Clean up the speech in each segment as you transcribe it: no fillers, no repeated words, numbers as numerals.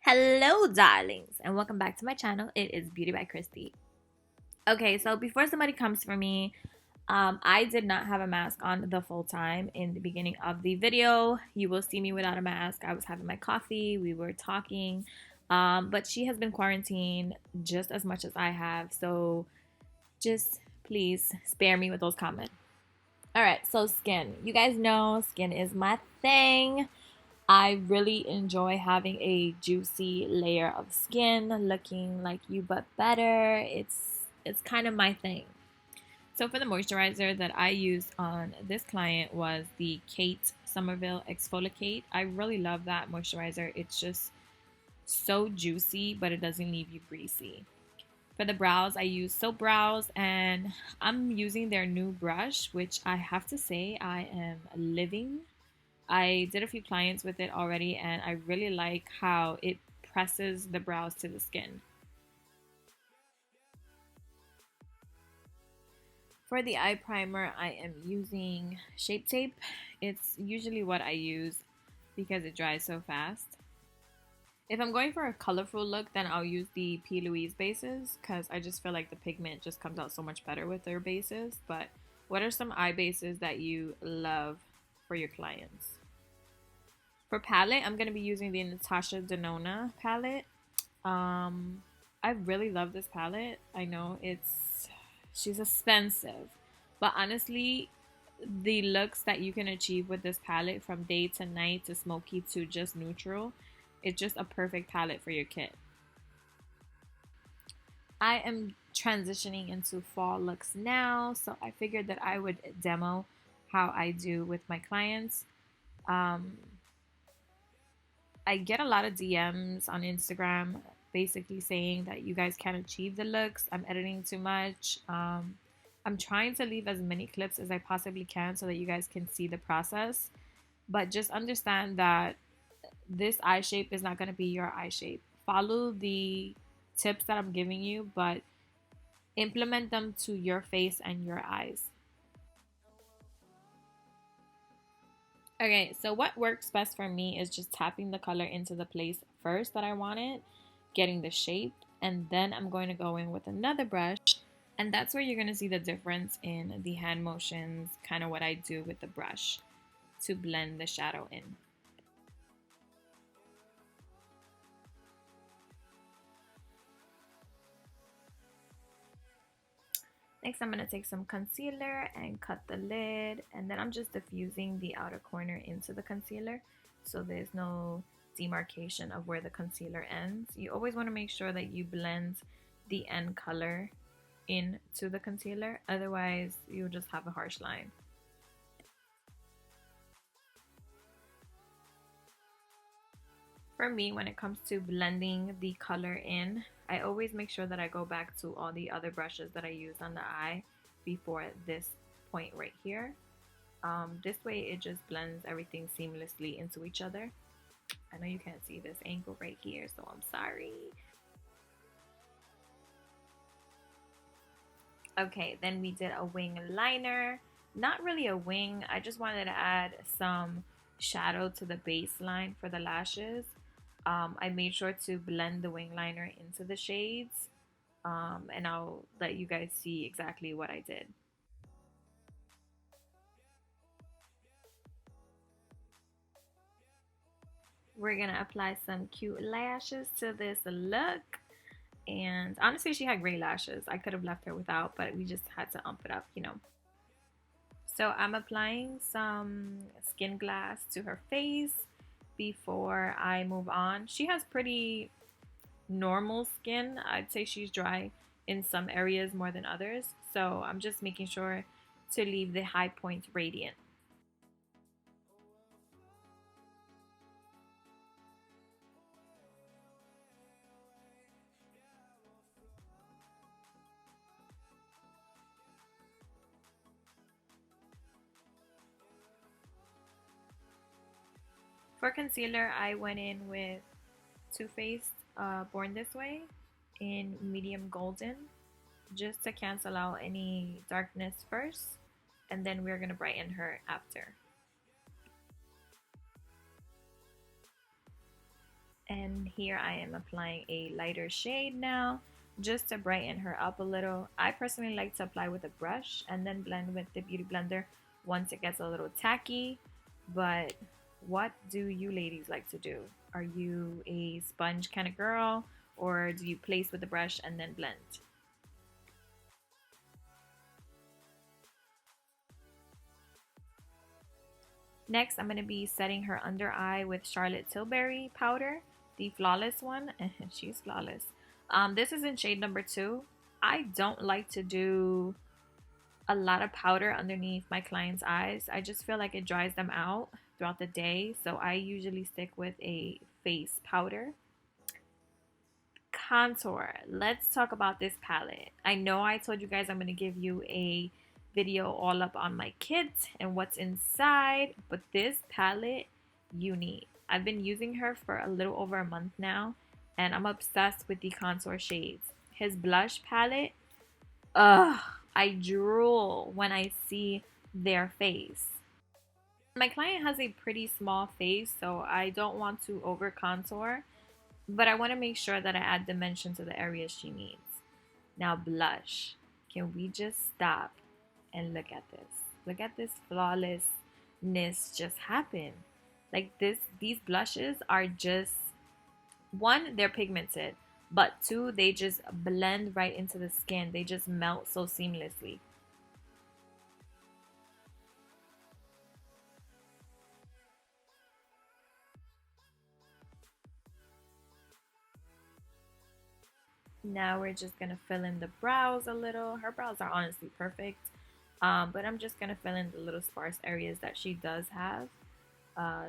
Hello, darlings, and welcome back to my channel. It is Beauty by Christy. Okay, so before somebody comes for me, I did not have a mask on the full time in the beginning of the video. You will see me without a mask. I was having my coffee, we were talking, but she has been quarantined just as much as I have, so just please spare me with those comments. All right, so skin. You guys know skin is my thing. I really enjoy having a juicy layer of skin, looking like you but better. It's kind of my thing. So for the moisturizer that I used on this client was the Kate Summerville Exfoliate. I really love that moisturizer. It's just so juicy, but it doesn't leave you greasy. For the brows, I use Soap Brows, and I'm using their new brush, which I have to say I am living. I did a few clients with it already, and I really like how it presses the brows to the skin. For the eye primer, I am using Shape Tape. It's usually what I use because it dries so fast. If I'm going for a colorful look, then I'll use the P. Louise bases because I just feel like the pigment just comes out so much better with their bases. But what are some eye bases that you love for your clients? For palette, I'm going to be using the Natasha Denona palette. I really love this palette. I know she's expensive, but honestly, the looks that you can achieve with this palette, from day to night to smoky to just neutral, it's just a perfect palette for your kit. I am transitioning into fall looks now, so I figured that I would demo how I do with my clients. I get a lot of DMs on Instagram basically saying that you guys can't achieve the looks. I'm editing too much. I'm trying to leave as many clips as I possibly can so that you guys can see the process. But just understand that this eye shape is not going to be your eye shape. Follow the tips that I'm giving you, but implement them to your face and your eyes. Okay, so what works best for me is just tapping the color into the place first that I want it, getting the shape, and then I'm going to go in with another brush, and that's where you're going to see the difference in the hand motions, kind of what I do with the brush to blend the shadow in. Next, I'm going to take some concealer and cut the lid, and then I'm just diffusing the outer corner into the concealer so there's no demarcation of where the concealer ends. You always want to make sure that you blend the end color into the concealer, otherwise you'll just have a harsh line. For me, when it comes to blending the color in, I always make sure that I go back to all the other brushes that I used on the eye before this point right here. This way it just blends everything seamlessly into each other. I know you can't see this angle right here, so I'm sorry. Okay, then we did a wing liner. Not really a wing, I just wanted to add some shadow to the baseline for the lashes. I made sure to blend the wing liner into the shades, and I'll let you guys see exactly what I did. We're gonna apply some cute lashes to this look, and honestly she had great lashes. I could have left her without, but we just had to ump it up, you know. So I'm applying some Skin Glass to her face before I move on. She has pretty normal skin. I'd say she's dry in some areas more than others. So I'm just making sure to leave the high points radiant. For concealer, I went in with Too Faced Born This Way in medium golden, just to cancel out any darkness first, and then we're going to brighten her after. And here I am applying a lighter shade now, just to brighten her up a little. I personally like to apply with a brush and then blend with the beauty blender once it gets a little tacky. But what do you ladies like to do? Are you a sponge kind of girl, or do you place with the brush and then blend? Next, I'm going to be setting her under eye with Charlotte Tilbury powder, the flawless one, and she's flawless. This is in shade number 2. I don't like to do a lot of powder underneath my clients' eyes. I just feel like it dries them out throughout the day, so I usually stick with a face powder. Contour. Let's talk about this palette. I know I told you guys I'm going to give you a video all up on my kit and what's inside, but this palette you need. I've been using her for a little over a month now, and I'm obsessed with the contour shades. His blush palette, ugh, I drool when I see their face. My client has a pretty small face, so I don't want to over contour, but I want to make sure that I add dimension to the areas she needs. Now blush. Can we just stop and look at this? Look at this flawlessness just happen. Like these blushes are just, one, they're pigmented, but two, they just blend right into the skin. They just melt so seamlessly. Now we're just gonna fill in the brows a little. Her brows are honestly perfect, but I'm just gonna fill in the little sparse areas that she does have,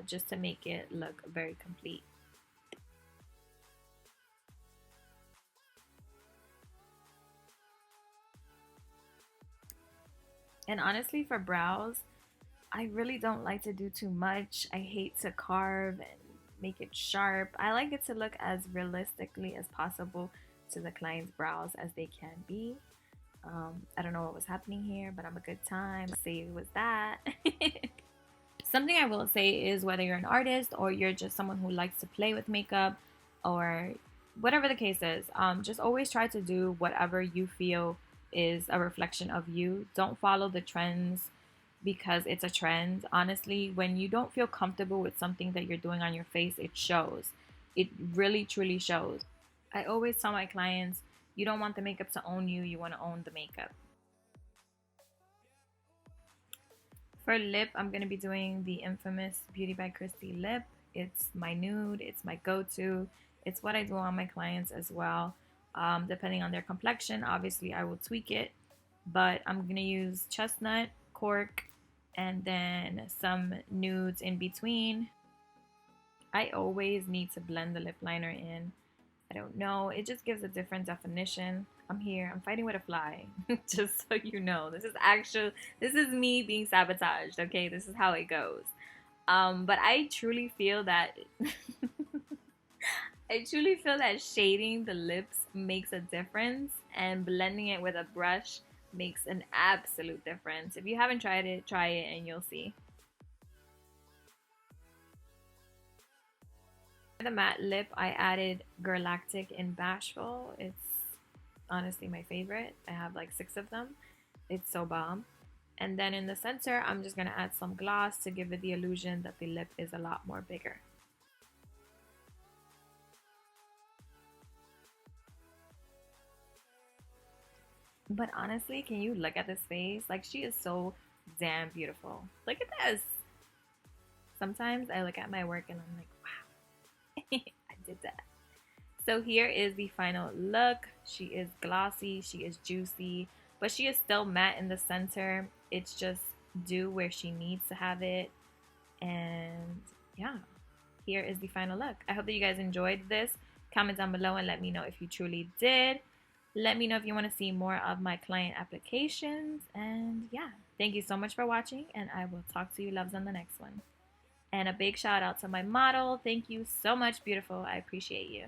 just to make it look very complete. And honestly, for brows, I really don't like to do too much. I hate to carve and make it sharp. I like it to look as realistically as possible to the client's brows as they can be. I don't know what was happening here, but I'm a good time. Say it was that. Something I will say is, whether you're an artist or you're just someone who likes to play with makeup, or whatever the case is, just always try to do whatever you feel is a reflection of you. Don't follow the trends because it's a trend. Honestly, when you don't feel comfortable with something that you're doing on your face, it shows. It really truly shows. I always tell my clients, you don't want the makeup to own you, you want to own the makeup. For lip, I'm going to be doing the infamous Beauty by Christy lip. It's my nude, it's my go-to. It's what I do on my clients as well. Depending on their complexion, obviously I will tweak it, but I'm going to use chestnut, cork, and then some nudes in between. I always need to blend the lip liner in. I don't know, it just gives a different definition. I'm here, I'm fighting with a fly. Just so you know, this is me being sabotaged, okay? This is how it goes. But I truly feel that I truly feel that shading the lips makes a difference, and blending it with a brush makes an absolute difference. If you haven't tried it, try it and you'll see. For the matte lip, I added Girlactik in Bashful. It's honestly my favorite. I have like 6 of them. It's so bomb. And then in the center, I'm just going to add some gloss to give it the illusion that the lip is a lot more bigger. But honestly, can you look at this face? Like, she is so damn beautiful. Look at this. Sometimes I look at my work and I'm like, wow, I did that. So here is the final look. She is glossy, she is juicy, but she is still matte in the center. It's just due where she needs to have it. And yeah, here is the final look. I hope that you guys enjoyed this. Comment down below and let me know if you truly did. Let me know if you want to see more of my client applications. And yeah, thank you so much for watching, and I will talk to you loves on the next one. And a big shout out to my model. Thank you so much, beautiful. I appreciate you.